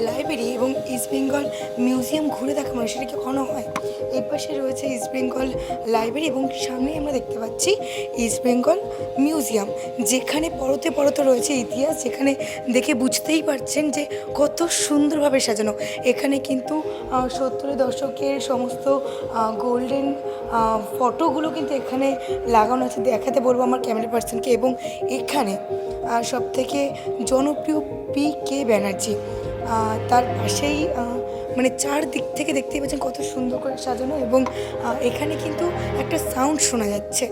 Library এবং east Bengal museum ঘুরে দেখা মানে সেটা কি কখনো হয়? এই পাশে রয়েছে ইস্ট বেঙ্গল লাইব্রেরি এবং সামনেই আমরা দেখতে পাচ্ছি ইস্ট বেঙ্গল মিউজিয়াম, যেখানে পরতে পরতে রয়েছে ইতিহাস, যেখানে দেখে বুঝতেই পারছেন যে কত সুন্দরভাবে সাজানো। এখানে কিন্তু 70-এর দশকের সমস্ত গোল্ডেন ফটোগুলো কিন্তু এখানে লাগানো আছে। দেখাতে বলবো আমার ক্যামেরা পার্সনকে। এবং এখানে সবথেকে জনপ্রিয় পি.কে. ব্যানার্জি, তার পাশেই মানে চারদিক থেকে দেখতেই পাচ্ছেন কত সুন্দর করে সাজানো। এবং এখানে কিন্তু একটা সাউন্ড শোনা যাচ্ছে।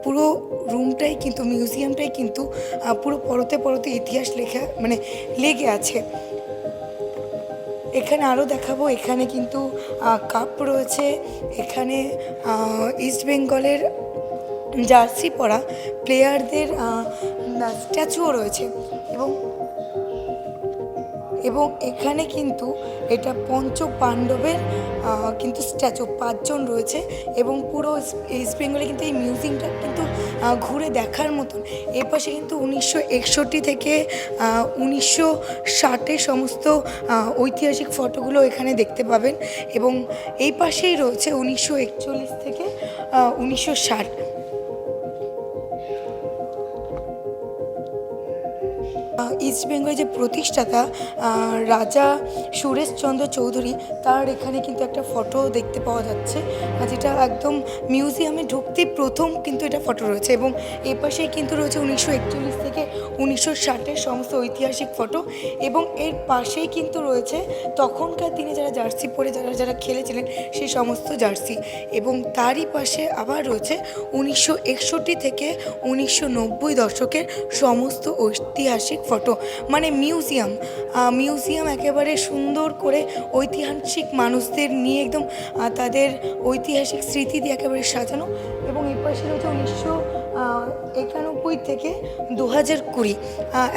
পুরো রুমটাই কিন্তু, মিউজিয়ামটাই কিন্তু পুরো পরতে পরতে ইতিহাস লেখা মানে লেগে আছে। এখানে আরও দেখাবো, এখানে কিন্তু কাপ রয়েছে, এখানে ইস্ট বেঙ্গলের জার্সি পরা প্লেয়ারদের স্ট্যাচুও রয়েছে। এবং এবং এখানে কিন্তু এটা পঞ্চ পাণ্ডবের কিন্তু স্ট্যাচু 5 জন রয়েছে। এবং পুরো ইস্ট বেঙ্গলে কিন্তু এই মিউজিয়ামটা কিন্তু ঘুরে দেখার মতন। এর পাশে কিন্তু 1961 থেকে 1960-এর সমস্ত ঐতিহাসিক ফটোগুলো এখানে দেখতে পাবেন। এবং এই পাশেই রয়েছে 1941 থেকে 1960। ইস্ট বেঙ্গলের যে প্রতিষ্ঠাতা রাজা সুরেশচন্দ্র চৌধুরী, তার এখানে কিন্তু একটা ফটো দেখতে পাওয়া যাচ্ছে, যেটা একদম মিউজিয়ামে ঢুকতেই প্রথম কিন্তু এটা ফটো রয়েছে। এবং এ পাশেই কিন্তু রয়েছে 1941 থেকে 1960-এর সমস্ত ঐতিহাসিক ফটো। এবং এর পাশেই কিন্তু রয়েছে তখনকার দিনে যারা জার্সি পরে যারা যারা খেলেছিলেন সেই সমস্ত জার্সি। এবং তারই পাশে আবার রয়েছে 1961 থেকে 1990 দশকের সমস্ত ঐতিহাসিক ফটো। মানে মিউজিয়াম একেবারে সুন্দর করে ঐতিহাসিক মানুষদের নিয়ে একদম তাদের ঐতিহাসিক স্মৃতি দিয়ে একেবারে সাজানো। এবং এই পাশে রয়েছে 1991 থেকে 2020।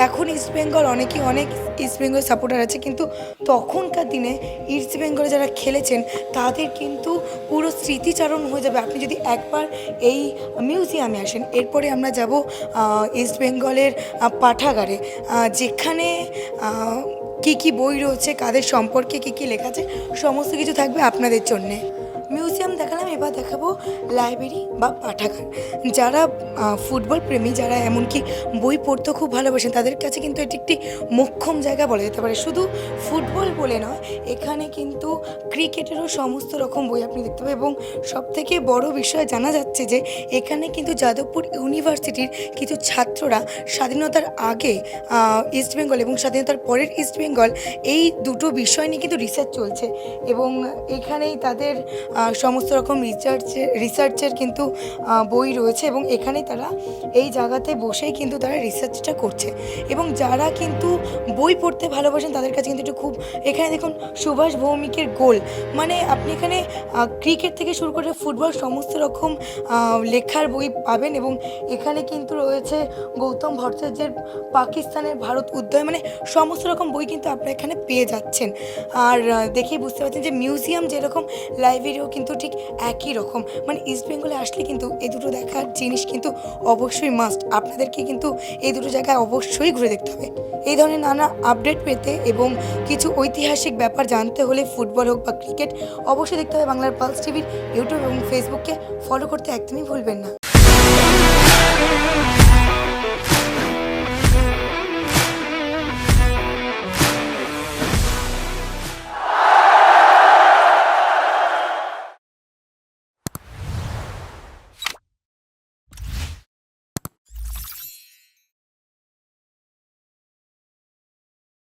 এখন ইস্ট বেঙ্গল অনেক ইস্ট বেঙ্গল সাপোর্টার আছে, কিন্তু তখনকার দিনে ইস্ট বেঙ্গলে যারা খেলেছেন তাদের কিন্তু পুরো স্মৃতিচারণ হয়ে যাবে আপনি যদি একবার এই মিউজিয়ামে আসেন। এরপরে আমরা যাব ইস্ট বেঙ্গলের পাঠাগারে, যেখানে কী কী বই রয়েছে, কাদের সম্পর্কে কী কী লেখা আছে, সমস্ত কিছু থাকবে আপনাদের জন্যে। মিউজিয়াম দেখালাম, এবার দেখাবো লাইব্রেরি বা পাঠাগার। যারা ফুটবল প্রেমী, যারা এমনকি বই পড়তে খুব ভালোবাসেন, তাদের কাছে কিন্তু এটি একটি মোক্ষম জায়গা বলা যেতে পারে। শুধু ফুটবল বলে নয়, এখানে কিন্তু ক্রিকেটেরও সমস্ত রকম বই আপনি দেখতে পাবেন। এবং সবথেকে বড় বিষয় জানা যাচ্ছে যে এখানে কিন্তু যাদবপুর ইউনিভার্সিটির কিছু ছাত্ররা স্বাধীনতার আগে ইস্ট বেঙ্গল এবং স্বাধীনতার পরের ইস্ট বেঙ্গল, এই দুটো বিষয় নিয়ে কিন্তু রিসার্চ চলছে। এবং এখানেই তাদের সমস্ত রকম রিসার্চের কিন্তু বই রয়েছে। এবং এখানেই তারা এই জায়গাতে বসেই কিন্তু তারা রিসার্চটা করছে। এবং যারা কিন্তু বই পড়তে ভালোবাসেন তাদের কাছে কিন্তু একটু খুব, এখানে দেখুন সুভাষ ভৌমিকের গোল, মানে আপনি এখানে ক্রিকেট থেকে শুরু করে ফুটবল সমস্ত রকম লেখার বই পাবেন। এবং এখানে কিন্তু রয়েছে গৌতম ভট্টাচার্যের পাকিস্তানের ভারত উদয়, মানে সমস্ত রকম বই কিন্তু আপনারা এখানে পেয়ে যাচ্ছেন। আর দেখেই বুঝতে পারছেন যে মিউজিয়াম যেরকম, লাইব্রেরিও কিন্তু ঠিক একই রকম। মানে ইস্ট বেঙ্গলে আসলে কিন্তু এই দুটো দেখার জিনিস কিন্তু অবশ্যই মাস্ট। আপনাদেরকে কিন্তু এই দুটো জায়গায় অবশ্যই ঘুরে দেখতে হবে। এই ধরনের নানা আপডেট পেতে এবং কিছু ঐতিহাসিক ব্যাপার জানতে হলে, ফুটবল হোক বা ক্রিকেট, অবশ্যই দেখতে হবে বাংলার পালস টিভির ইউটিউব এবং ফেসবুককে ফলো করতে একদমই ভুলবেন না।